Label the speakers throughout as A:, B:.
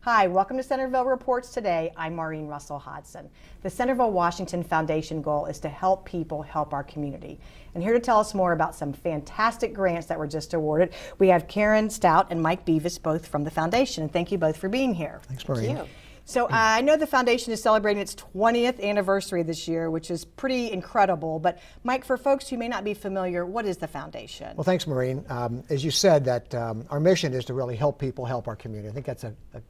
A: Hi, welcome to Centerville Reports Today. I'm Maureen Russell Hodson. The Centerville Washington Foundation goal is to help people help our community. And here to tell us more about some fantastic grants that were just awarded, we have Karen Stout and Mike Beavis, both from the foundation. And thank you both for being here.
B: Thanks, Maureen.
A: Thank you. So I know the foundation is celebrating its 20th anniversary this year, which is pretty incredible. But Mike, for folks who may not be familiar, what is the foundation?
B: Well, thanks, Maureen. As you said, that our mission is to really help people help our community. I think that's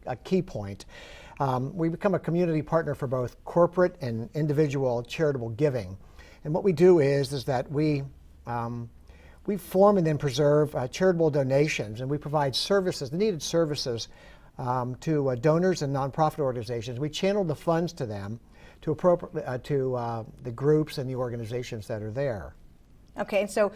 B: a key point. We become a community partner for both corporate and individual charitable giving. And what we do is that we form and then preserve charitable donations, and we provide services, the needed services, to donors and nonprofit organizations. We channel the funds to them to the groups and the organizations that are there.
A: Okay, and so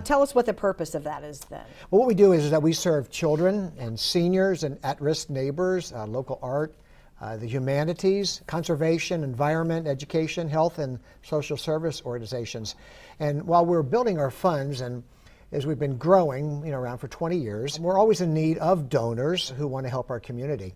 A: tell us what the purpose of that is then.
B: Well, what we do is that we serve children and seniors and at-risk neighbors, local art, the humanities, conservation, environment, education, health, and social service organizations. And while we're building our funds, and as we've been growing, around for 20 years, we're always in need of donors who want to help our community.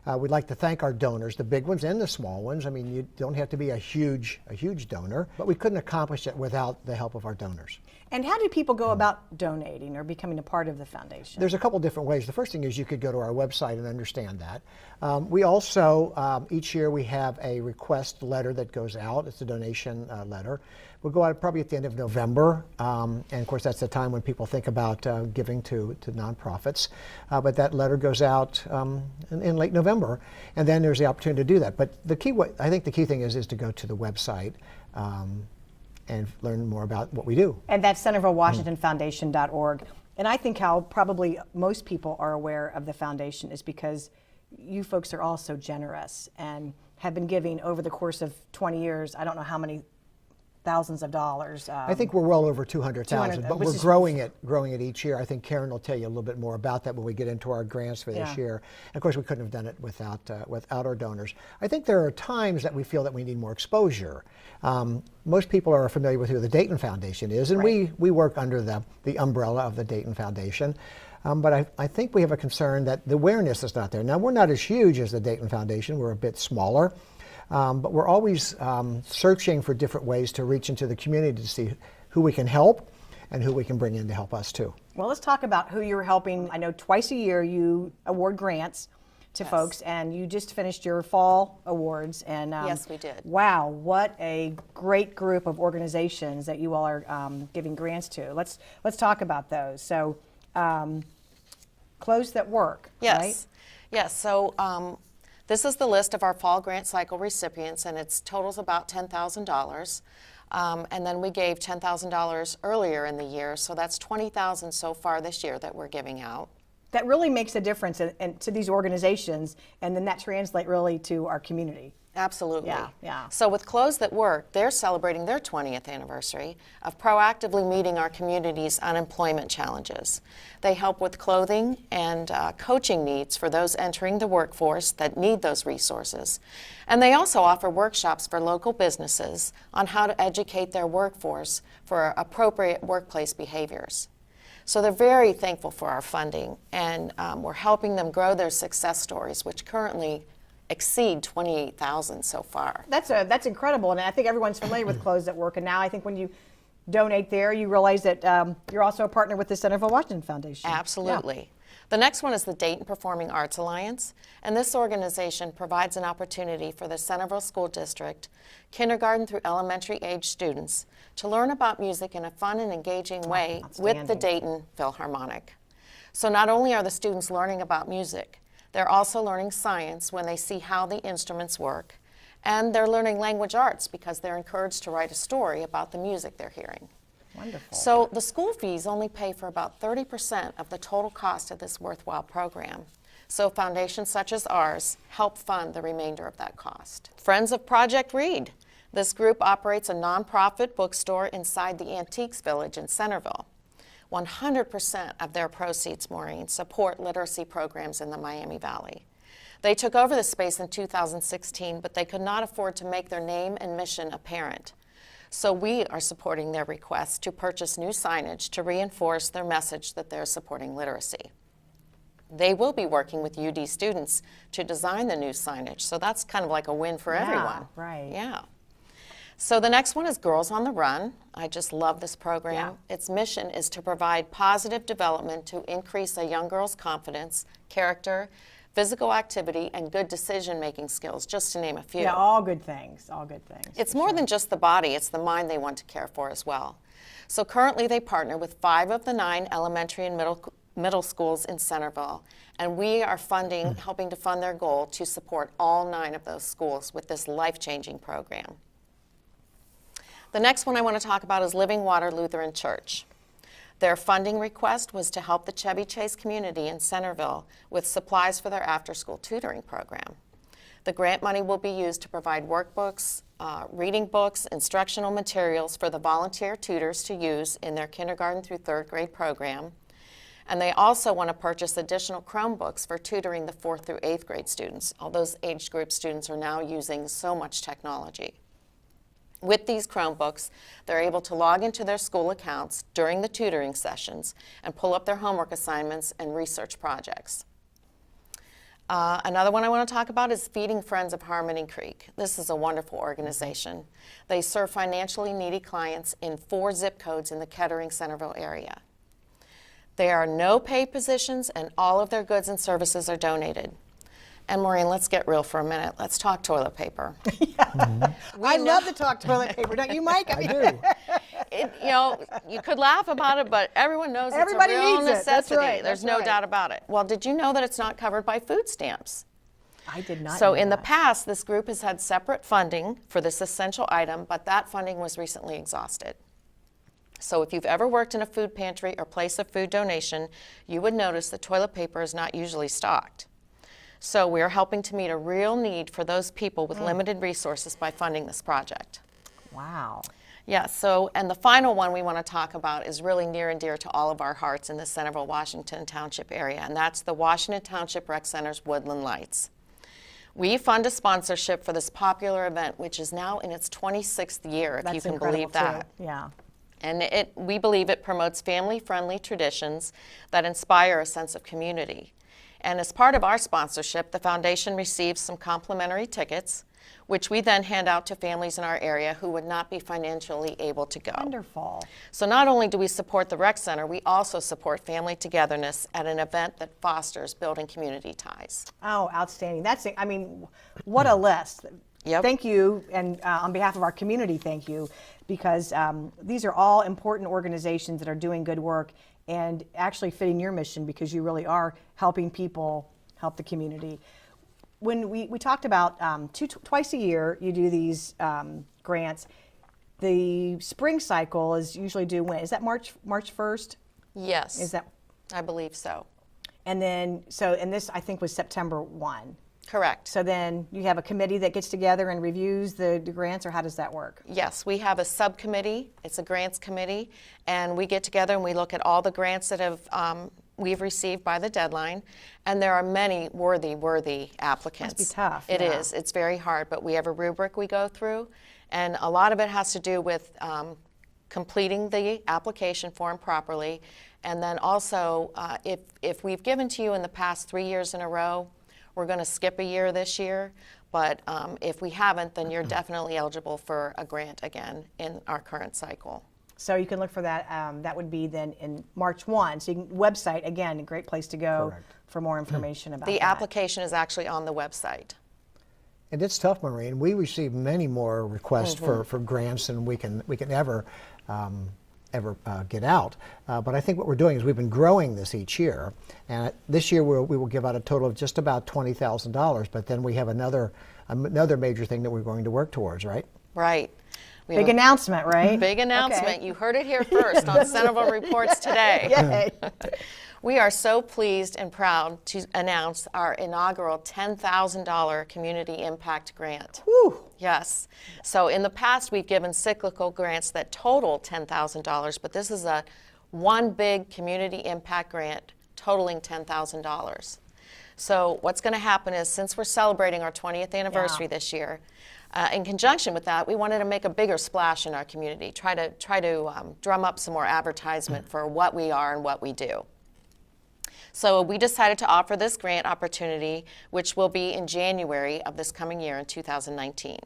B: We'd like to thank our donors, the big ones and the small ones. I mean, you don't have to be a huge donor, but we couldn't accomplish it without the help of our donors.
A: And how do people go about donating or becoming a part of the foundation?
B: There's a couple different ways. The first thing is you could go to our website and understand that. We also, each year we have a request letter that goes out. It's a donation letter. We'll go out probably at the end of November. And of course, that's the time when people think about giving to nonprofits. But that letter goes out in late November. And then there's the opportunity to do that. But I think the key thing is to go to the website and learn more about what we do.
A: And that's CentervilleWashingtonFoundation.org. And I think how probably most people are aware of the foundation is because you folks are all so generous and have been giving over the course of 20 years, I don't know how many thousands of dollars.
B: I think we're well over 200,000, but we're growing it each year. I think Karen will tell you a little bit more about that when we get into our grants for this year. And of course, we couldn't have done it without our donors. I think there are times that we feel that we need more exposure. Most people are familiar with who the Dayton Foundation is, and we work under the umbrella of the Dayton Foundation. But I think we have a concern that the awareness is not there. Now, we're not as huge as the Dayton Foundation. We're a bit smaller. But we're always searching for different ways to reach into the community to see who we can help and who we can bring in to help us too.
A: Well, let's talk about who you're helping. I know twice a year you award grants to folks, and you just finished your fall awards. And
C: yes, we did.
A: Wow, what a great group of organizations that you all are giving grants to. Let's talk about those. So, Clothes That Work.
C: Yes.
A: Right?
C: Yes. So. This is the list of our fall grant cycle recipients, and it totals about $10,000. And then we gave $10,000 earlier in the year, so that's $20,000 so far this year that we're giving out. That
A: really makes a difference to these organizations, and then that translates really to our community.
C: Absolutely.
A: Yeah.
C: So with Clothes That Work, they're celebrating their 20th anniversary of proactively meeting our community's unemployment challenges. They help with clothing and coaching needs for those entering the workforce that need those resources. And they also offer workshops for local businesses on how to educate their workforce for appropriate workplace behaviors. So they're very thankful for our funding, and we're helping them grow their success stories, which currently exceed 28,000 so far.
A: That's incredible, and I think everyone's familiar with Clothes That Work. And now I think when you donate there, you realize that you're also a partner with the Centerville Washington Foundation.
C: Absolutely.
A: Yeah.
C: The next one is the Dayton Performing Arts Alliance, and this organization provides an opportunity for the Centerville School District, kindergarten through elementary age students, to learn about music in a fun and engaging way with the Dayton Philharmonic. So not only are the students learning about music, they're also learning science when they see how the instruments work, and they're learning language arts because they're encouraged to write a story about the music they're hearing.
A: Wonderful.
C: So the school fees only pay for about 30% of the total cost of this worthwhile program. So foundations such as ours help fund the remainder of that cost. Friends of Project Read. This group operates a nonprofit bookstore inside the Antiques Village in Centerville. 100% of their proceeds, Maureen, support literacy programs in the Miami Valley. They took over the space in 2016, but they could not afford to make their name and mission apparent. So we are supporting their request to purchase new signage to reinforce their message that they're supporting literacy. They will be working with UD students to design the new signage. So that's kind of like a win for everyone.
A: Right.
C: Yeah. So the next one is Girls on the Run. I just love this program.
A: Yeah.
C: Its mission is to provide positive development to increase a young girl's confidence, character, physical activity, and good decision-making skills, just to name a few.
A: Yeah, all good things, all good things.
C: It's more than just the body, it's the mind they want to care for as well. So currently they partner with 5 of the 9 elementary and middle schools in Centerville, and we are helping to fund their goal to support all 9 of those schools with this life-changing program. The next one I want to talk about is Living Water Lutheran Church. Their funding request was to help the Chevy Chase community in Centerville with supplies for their after-school tutoring program. The grant money will be used to provide workbooks, reading books, instructional materials for the volunteer tutors to use in their kindergarten through 3rd grade program. And they also want to purchase additional Chromebooks for tutoring the 4th through 8th grade students. All those age group students are now using so much technology. With these Chromebooks, they're able to log into their school accounts during the tutoring sessions and pull up their homework assignments and research projects. Another one I want to talk about is Feeding Friends of Harmony Creek. This is a wonderful organization. They serve financially needy clients in 4 zip codes in the Kettering-Centerville area. There are no paid positions, and all of their goods and services are donated. And Maureen, let's get real for a minute. Let's talk toilet paper.
A: I love to talk toilet paper, don't you, Mike?
B: I do.
C: You could laugh about it, but everyone knows
A: Everybody
C: it's a real
A: needs it. That's
C: necessity.
A: right.
C: There's
A: That's
C: no
A: right.
C: doubt about it. Well, did you know that it's not covered by food stamps?
A: I did not
C: So
A: know
C: in the
A: that.
C: past, this group has had separate funding for this essential item, but that funding was recently exhausted. So if you've ever worked in a food pantry or place of food donation, you would notice that toilet paper is not usually stocked. So we're helping to meet a real need for those people with limited resources by funding this project.
A: Wow.
C: Yeah, and the final one we want to talk about is really near and dear to all of our hearts in the Centerville, Washington Township area, and that's the Washington Township Rec Center's Woodland Lights. We fund a sponsorship for this popular event, which is now in its 26th year, if
A: That's
C: you can
A: incredible,
C: believe that.
A: too. Yeah.
C: And we believe it promotes family-friendly traditions that inspire a sense of community. And as part of our sponsorship, the foundation receives some complimentary tickets, which we then hand out to families in our area who would not be financially able to go.
A: Wonderful.
C: So not only do we support the rec center, we also support family togetherness at an event that fosters building community ties.
A: Oh, outstanding. What a list.
C: Yep.
A: Thank you, and on behalf of our community, thank you, because these are all important organizations that are doing good work and actually fitting your mission, because you really are helping people help the community. When we talked about twice a year you do these grants. The spring cycle is usually due when? Is that March 1st?
C: Yes.
A: Is that?
C: I believe so.
A: And then and this I think was September 1.
C: Correct.
A: So then you have a committee that gets together and reviews the grants, or how does that work?
C: Yes, we have a subcommittee. It's a grants committee, and we get together and we look at all the grants that we've received by the deadline, and there are many worthy applicants.
A: Must be tough.
C: It
A: yeah.
C: is. It's very hard, but we have a rubric we go through, and a lot of it has to do with completing the application form properly, and then also if we've given to you in the past 3 years in a row, we're going to skip a year this year, but if we haven't, then you're definitely eligible for a grant again in our current cycle.
A: So you can look for that. That would be then in March 1. So you can, website, again, a great place to go
B: Correct.
A: for more information about
C: The
A: that.
C: application is actually on the website.
B: And it's tough, Maureen. We receive many more requests for grants than we can ever get out. But I think what we're doing is we've been growing this each year. And this year we will give out a total of just about $20,000. But then we have another major thing that we're going to work towards, right?
C: Right. We
A: Big
C: have a
A: announcement, right?
C: big announcement.
A: Okay.
C: You heard it here first on Centerville Reports today.
A: Yay.
C: We are so pleased and proud to announce our inaugural $10,000 Community Impact Grant.
A: Whew.
C: Yes. So in the past, we've given cyclical grants that total $10,000, but this is one big community impact grant totaling $10,000. So what's going to happen is, since we're celebrating our 20th anniversary this year, in conjunction with that, we wanted to make a bigger splash in our community, try to drum up some more advertisement for what we are and what we do. So we decided to offer this grant opportunity, which will be in January of this coming year in 2019.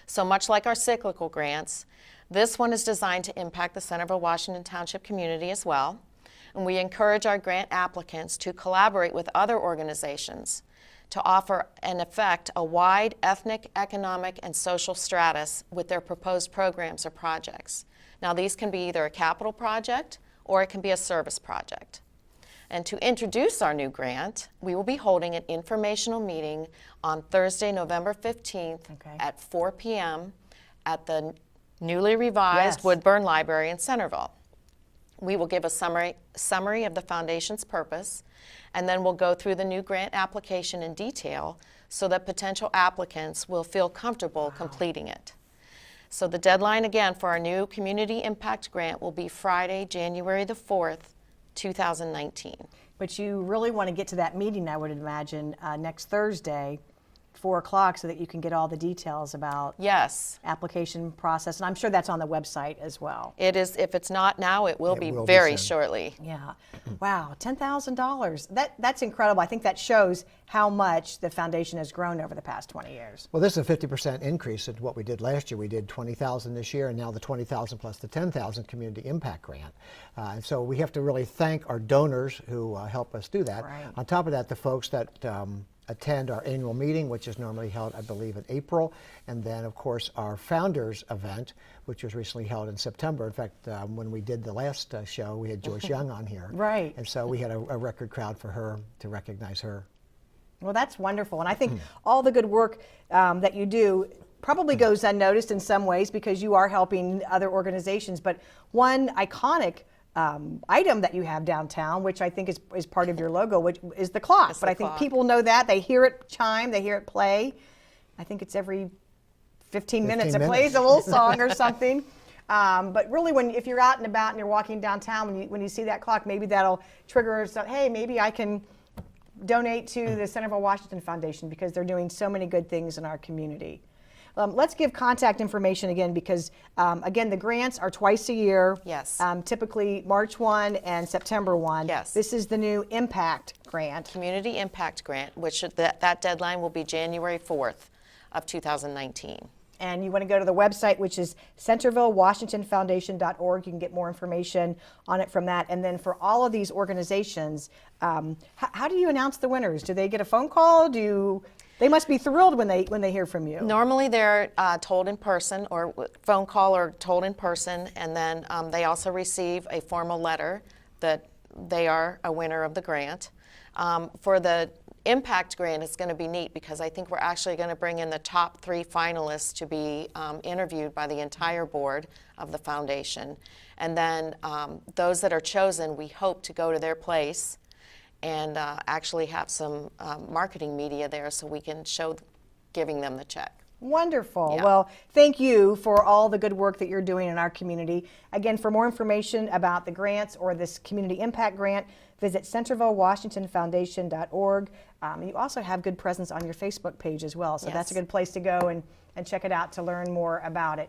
C: So much like our cyclical grants, this one is designed to impact the Centerville, Washington Township community as well. And we encourage our grant applicants to collaborate with other organizations to offer and affect a wide ethnic, economic, and social stratus with their proposed programs or projects. Now, these can be either a capital project or it can be a service project. And to introduce our new grant, we will be holding an informational meeting on Thursday, November 15th at 4 p.m. at the newly revised Woodburn Library in Centerville. We will give a summary of the foundation's purpose, and then we'll go through the new grant application in detail so that potential applicants will feel comfortable completing it. So the deadline again for our new Community Impact Grant will be Friday, January the 4th, 2019.
A: But you really want to get to that meeting, I would imagine, next Thursday, 4 o'clock, so that you can get all the details about application process. And I'm sure that's on the website as well.
C: It is. If it's not now, it will be very
B: soon.
C: shortly.
A: Yeah. Wow, $10,000. That's incredible. I think that shows how much the foundation has grown over the past 20 years.
B: Well, this is a 50% increase in what we did last year. We did $20,000 this year, and now the $20,000 plus the $10,000 Community Impact Grant. And so we have to really thank our donors who help us do that.
A: Right.
B: On top of that, the folks that attend our annual meeting, which is normally held, I believe, in April, and then, of course, our founders event, which was recently held in September. In fact, when we did the last show, we had Joyce Young on here.
A: Right.
B: And so we had a record crowd for her to recognize her.
A: Well, that's wonderful. And I think all the good work that you do probably goes unnoticed in some ways because you are helping other organizations. But one iconic item that you have downtown, which I think is part of your logo, which is the clock. But I think people know that. They hear it chime, they hear it play. I think it's every 15 minutes it plays a little song or something. But really, if you're out and about and you're walking downtown, when you see that clock, maybe that'll trigger, hey, maybe I can donate to the Centerville Washington Foundation because they're doing so many good things in our community. Let's give contact information again because, again, the grants are twice a year.
C: Yes.
A: Typically March 1 and September 1.
C: Yes.
A: This is the new Impact Grant.
C: Community Impact Grant, which that deadline will be January 4th of 2019.
A: And you want to go to the website, which is centervillewashingtonfoundation.org. You can get more information on it from that. And then for all of these organizations, how do you announce the winners? Do they get a phone call? They must be thrilled when they hear from you.
C: Normally they're told in person or phone call or told in person, and then they also receive a formal letter that they are a winner of the grant. For the Impact Grant, it's going to be neat because I think we're actually going to bring in the top 3 finalists to be interviewed by the entire board of the foundation. And then those that are chosen, we hope to go to their place and actually have some marketing media there so we can show giving them the check.
A: Wonderful.
C: Yeah.
A: Well, thank you for all the good work that you're doing in our community. Again, for more information about the grants or this Community Impact Grant, visit centervillewashingtonfoundation.org. You also have good presence on your Facebook page as well, so that's a good place to go and check it out to learn more about it.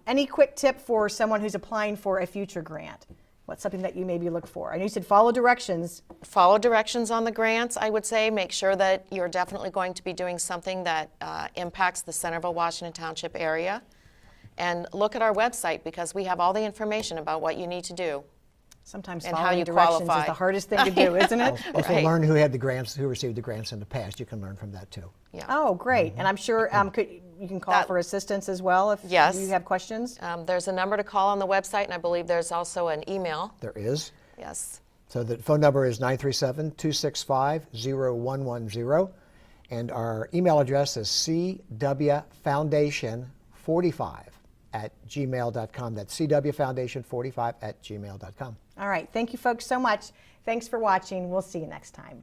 A: Any quick tip for someone who's applying for a future grant? What's something that you maybe look for? I know you said follow directions.
C: Follow directions on the grants, I would say. Make sure that you're definitely going to be doing something that impacts the Centerville, Washington Township area. And look at our website because we have all the information about what you need to do.
A: Sometimes
C: and
A: following
C: how you
A: directions
C: qualify.
A: is the hardest thing to do, isn't it?
B: Also
C: Right.
B: learn who had the grants, who received the grants in the past. You can learn from that too.
C: Yeah.
A: Oh, great. And I'm sure you can call for assistance as well if
C: Yes.
A: you have questions.
C: There's a number to call on the website, and I believe there's also an email.
B: There is.
C: Yes.
B: So the phone number is 937-265-0110. And our email address is cwfoundation45@gmail.com. That's cwfoundation45@gmail.com.
A: All right. Thank you folks so much. Thanks for watching. We'll see you next time.